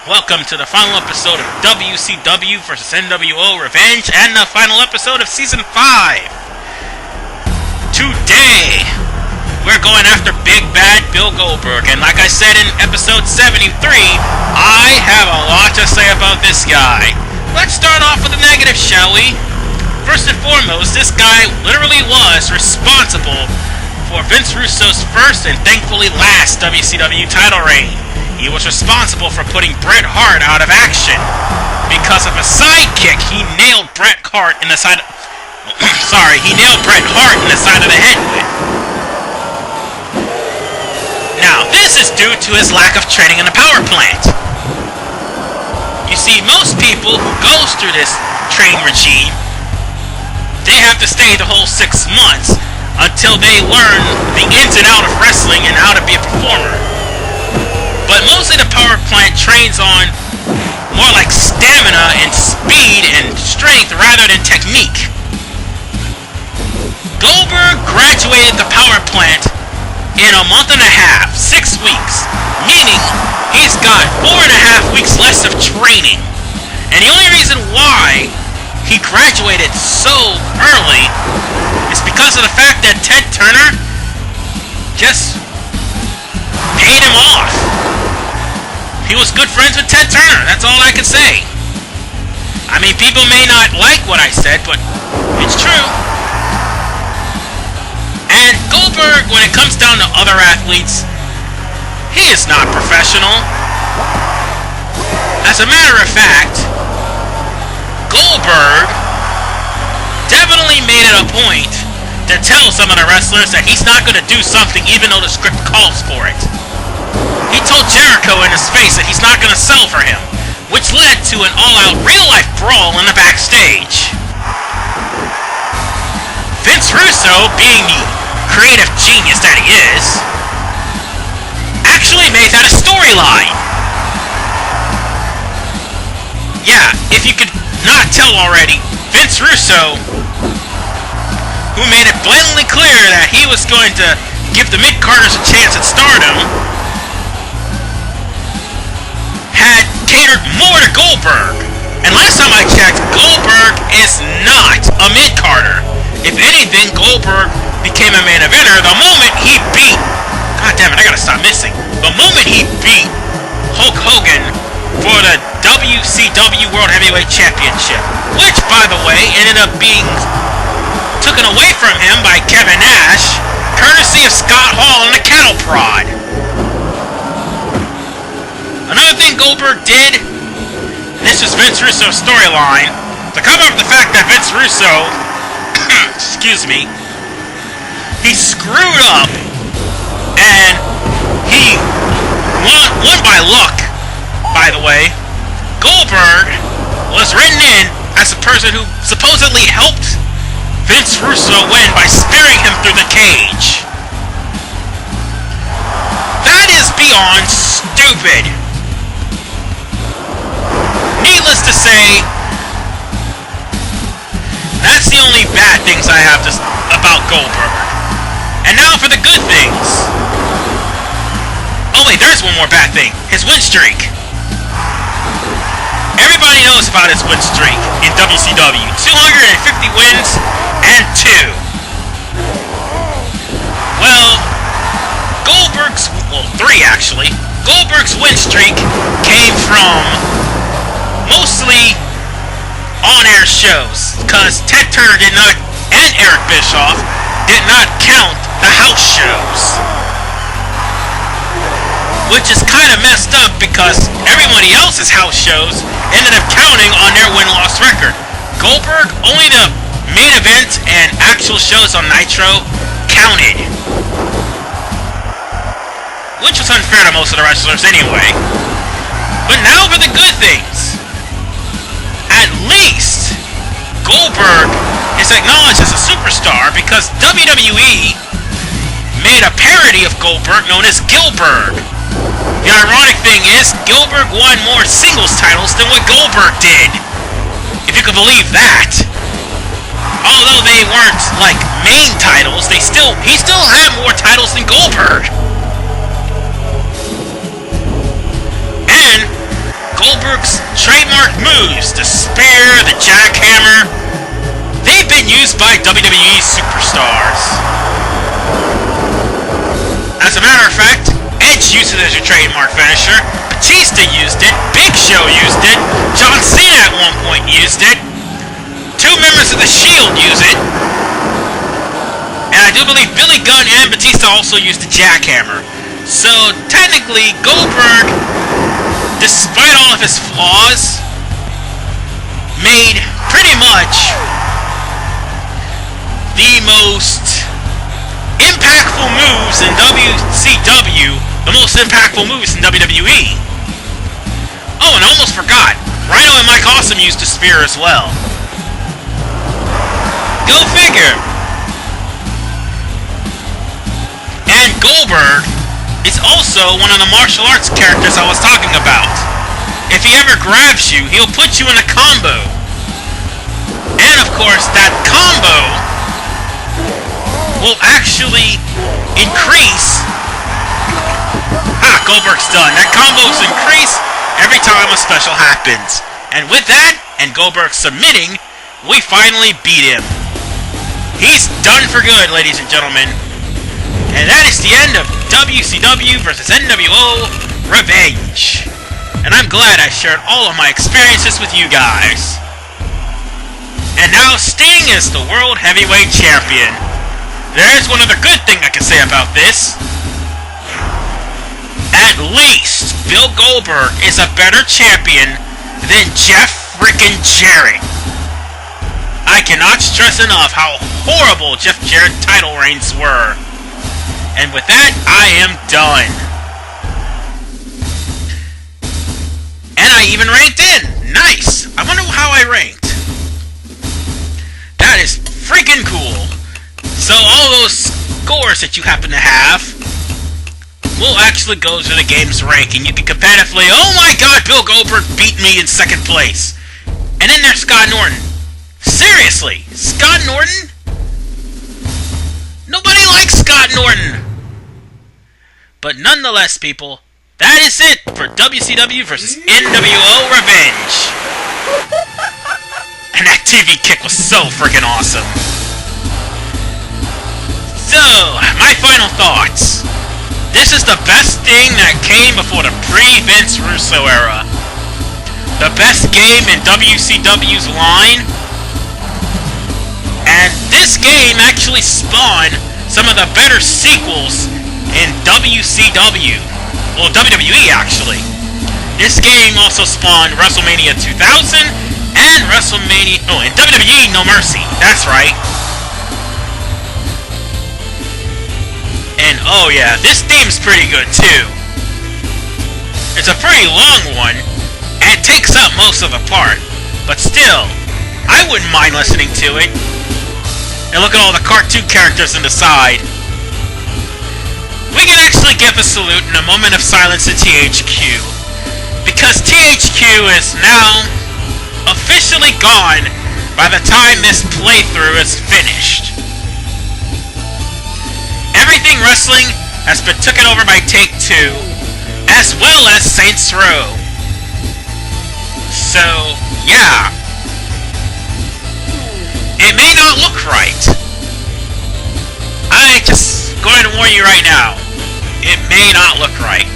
Welcome to the final episode of WCW vs NWO Revenge and the final episode of Season 5. Today, we're going after Big Bad Bill Goldberg, and like I said in episode 73, I have a lot to say about this guy. Let's start off with the negative, shall we? First and foremost, this guy literally was responsible for Vince Russo's first and thankfully last WCW title reign. He was responsible for putting Bret Hart out of action. Because of a sidekick, he nailed Bret Hart in the side of... he nailed Bret Hart in the side of the head with. Now, this is due to his lack of training in the power plant. You see, most people who goes through this training regime, they have to stay the whole 6 months until they learn the ins and outs of wrestling and how to be a performer. But mostly the power plant trains on more like stamina and speed and strength rather than technique. Goldberg graduated the power plant in a month and a half, 6 weeks, meaning he's got 4.5 weeks less of training. And the only reason why he graduated so early is because of the fact that Ted Turner just paid him off. He was good friends with Ted Turner, that's all I can say. I mean, people may not like what I said, but it's true. And Goldberg, when it comes down to other athletes, he is not professional. As a matter of fact, Goldberg definitely made it a point to tell some of the wrestlers that he's not going to do something even though the script calls for it. He told Jericho in his face that he's not going to sell for him, which led to an all-out real-life brawl in the backstage. Vince Russo, being the creative genius that he is, actually made that a storyline. Yeah, if you could not tell already, Vince Russo, who made it blatantly clear that he was going to give the mid-carders a chance at stardom, had catered more to Goldberg. And last time I checked, Goldberg is not a mid-carder. If anything, Goldberg became a main eventer the moment he beat... God damn it, I gotta stop missing. The moment he beat Hulk Hogan for the WCW World Heavyweight Championship. Which, by the way, ended up being taken away from him by Kevin Nash, courtesy of Scott Hall and the cattle prod. Another thing Goldberg did, and this was Vince Russo's storyline, to cover up the fact that Vince Russo, excuse me, he screwed up, and he won by luck, by the way. Goldberg was written in as a person who supposedly helped Vince Russo win by spearing him through the cage. That is beyond stupid. Needless to say, that's the only bad things I have about Goldberg. And now for the good things. Oh wait, there's one more bad thing. His win streak. Everybody knows about his win streak in WCW. 250 wins and 2. Well, 3 actually. Goldberg's win streak came from mostly on-air shows, because Ted Turner did not, and Eric Bischoff, did not count the house shows. Which is kind of messed up, because everybody else's house shows ended up counting on their win-loss record. Goldberg, only the main event and actual shows on Nitro counted. Which was unfair to most of the wrestlers anyway. But now for the good things. At least Goldberg is acknowledged as a superstar because WWE made a parody of Goldberg known as Gillberg. The ironic thing is, Gillberg won more singles titles than what Goldberg did. If you could believe that. Although they weren't like main titles, he still had more titles than Goldberg. And Goldberg's trademark moves, the spear, the jackhammer, they've been used by WWE superstars. As a matter of fact, Edge used it as a trademark finisher, Batista used it, Big Show used it, John Cena at one point used it, 2 members of the Shield use it, and I do believe Billy Gunn and Batista also used the jackhammer. So, technically, Goldberg, despite all of his flaws, made pretty much the most impactful moves in WCW, the most impactful moves in WWE. Oh, and I almost forgot, Rhino and Mike Awesome used the spear as well. Go figure. And Goldberg is also one of the martial arts characters I was talking about. If he ever grabs you, he'll put you in a combo. And of course, that combo will actually increase. Goldberg's done. That combo's increased every time a special happens. And with that, and Goldberg submitting, we finally beat him. He's done for good, ladies and gentlemen. And that is the end of WCW vs NWO Revenge. And I'm glad I shared all of my experiences with you guys. And now Sting is the World Heavyweight Champion. There is one other good thing I can say about this. At least Bill Goldberg is a better champion than Jeff frickin' Jarrett. I cannot stress enough how horrible Jeff Jarrett's title reigns were. And with that, I am done. And I even ranked in. Nice. I wonder how I ranked. That is freaking cool. So all those scores that you happen to have will actually go to the game's ranking. You can competitively, oh my god, Bill Goldberg beat me in 2nd place. And then there's Scott Norton. Seriously, Scott Norton? Nobody likes Scott Norton. But nonetheless, people, that is it for WCW vs NWO Revenge. And that TV kick was so freaking awesome. So, my final thoughts. This is the best thing that came before the pre-Vince Russo era. The best game in WCW's line. And this game actually spawned some of the better sequels in WCW. Well, WWE actually. This game also spawned WrestleMania 2000 and WrestleMania... Oh, and WWE No Mercy. That's right. And oh yeah, this theme's pretty good too. It's a pretty long one, and it takes up most of the part. But still, I wouldn't mind listening to it. And look at all the cartoon characters on the side. We can actually give a salute and a moment of silence to THQ. Because THQ is now officially gone by the time this playthrough is finished. Everything Wrestling has been taken over by Take-Two, as well as Saints Row. So, yeah. It may not look right. I just going to warn you right now. It may not look right.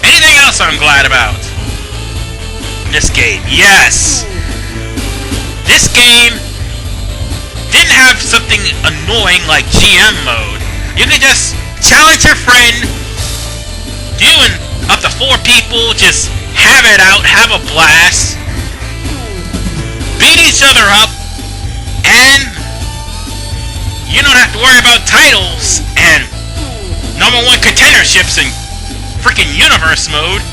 Anything else I'm glad about? This game. Yes! This game didn't have something annoying like GM mode. You could just challenge your friend, doing up to 4 people, just have it out, have a blast, beat each other up, and you don't have to worry about titles and #1 contenderships in freaking universe mode,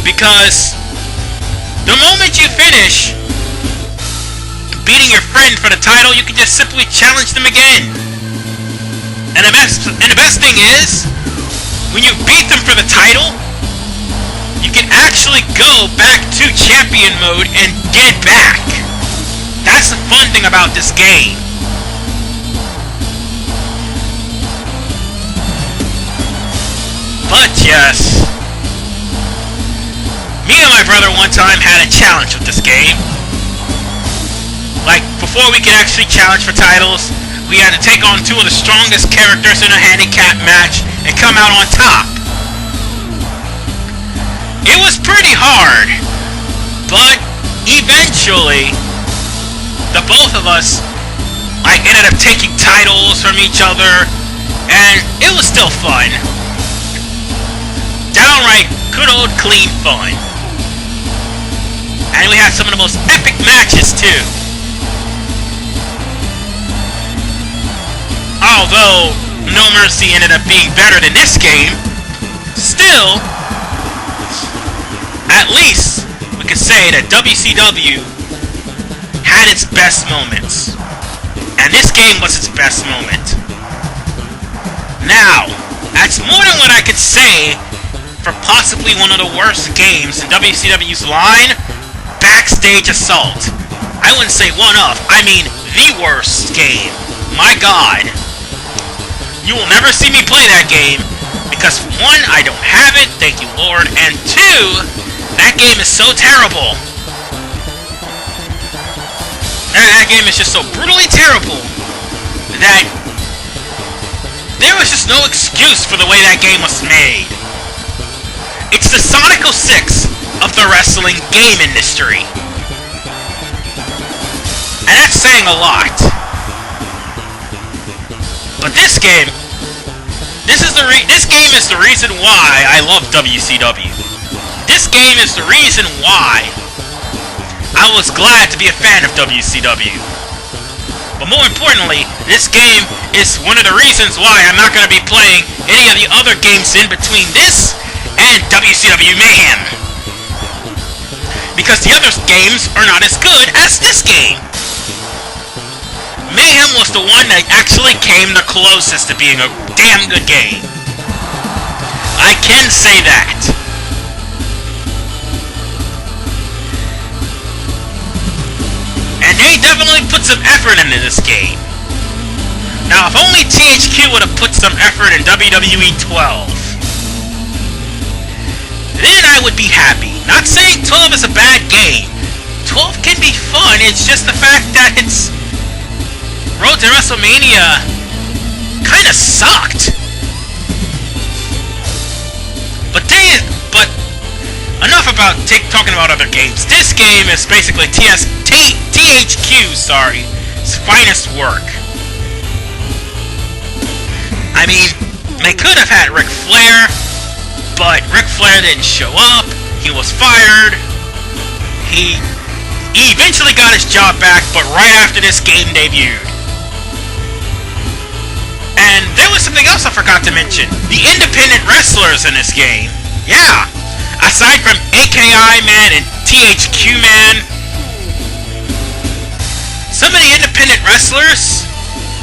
because the moment you finish beating your friend for the title, you can just simply challenge them again. And the best thing is, when you beat them for the title, you can actually go back to champion mode and get it back. That's the fun thing about this game. But yes, Me and my brother one time had a challenge with this game. Like, before we could actually challenge for titles, we had to take on two of the strongest characters in a handicap match and come out on top. It was pretty hard, but eventually, the both of us ended up taking titles from each other, and it was still fun. Downright good old clean fun. And we had some of the most epic matches too. Although No Mercy ended up being better than this game, still, at least we could say that WCW had its best moments. And this game was its best moment. Now, that's more than what I could say for possibly one of the worst games in WCW's line, Backstage Assault. I wouldn't say one of, I mean the worst game. My God. You will never see me play that game, because for one, I don't have it, thank you Lord, and two, that game is so terrible. That game is just so brutally terrible that there was just no excuse for the way that game was made. It's the Sonic 06 of the wrestling game industry. And that's saying a lot. But this game is the reason why I love WCW. This game is the reason why I was glad to be a fan of WCW. But more importantly, this game is one of the reasons why I'm not going to be playing any of the other games in between this and WCW Mayhem. Because the other games are not as good as this game. Mayhem was the one that actually came the closest to being a damn good game. I can say that. And they definitely put some effort into this game. Now, if only THQ would have put some effort in WWE 12, then I would be happy. Not saying 12 is a bad game. 12 can be fun, it's just the fact that it's Road to WrestleMania kind of sucked. But enough about talking about other games. This game is basically THQ's finest work. I mean, they could have had Ric Flair, but Ric Flair didn't show up. He was fired. He eventually got his job back, but right after this game debuted. And there was something else I forgot to mention. The independent wrestlers in this game. Yeah. Aside from AKI Man and THQ Man, some of the independent wrestlers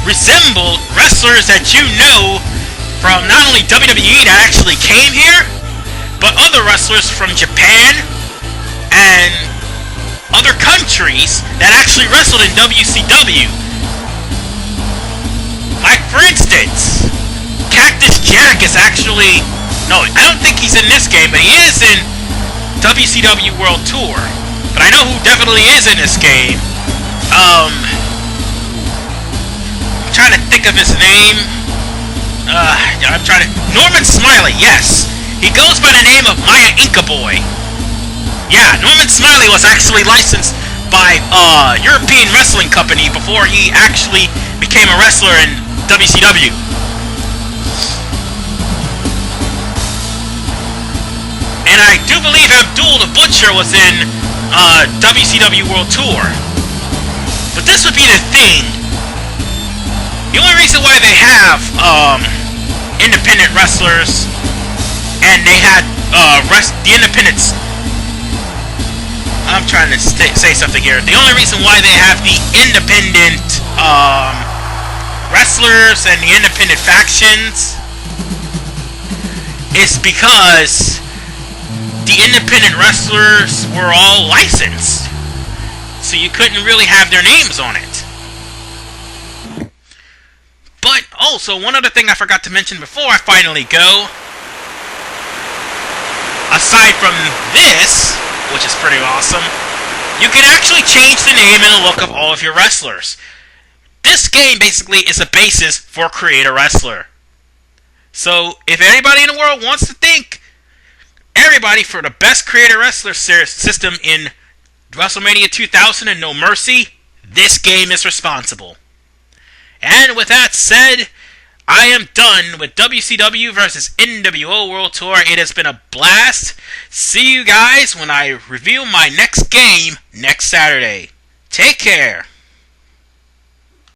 resemble wrestlers that you know from not only WWE that actually came here, but other wrestlers from Japan and other countries that actually wrestled in WCW. Like, for instance, Cactus Jack is actually... No, I don't think he's in this game, but he is in WCW World Tour. But I know who definitely is in this game. I'm trying to think of his name. Norman Smiley, yes. He goes by the name of Maya Inca Boy. Yeah, Norman Smiley was actually licensed by European Wrestling Company before he actually became a wrestler in WCW. And I do believe Abdul the Butcher was in WCW World Tour. But this would be the thing. The only reason why they have independent wrestlers and they had the independents. I'm trying to say something here. The only reason why they have the independent wrestlers and the independent factions is because the independent wrestlers were all licensed, so you couldn't really have their names on it. But also, one other thing I forgot to mention before I finally go. aside from this, which is pretty awesome, you can actually change the name and the look of all of your wrestlers. This game basically is a basis for Create a Wrestler. So, if anybody in the world wants to thank everybody for the best Create a Wrestler system in WrestleMania 2000 and No Mercy, this game is responsible. And with that said, I am done with WCW vs NWO World Tour. It has been a blast. See you guys when I review my next game next Saturday. Take care.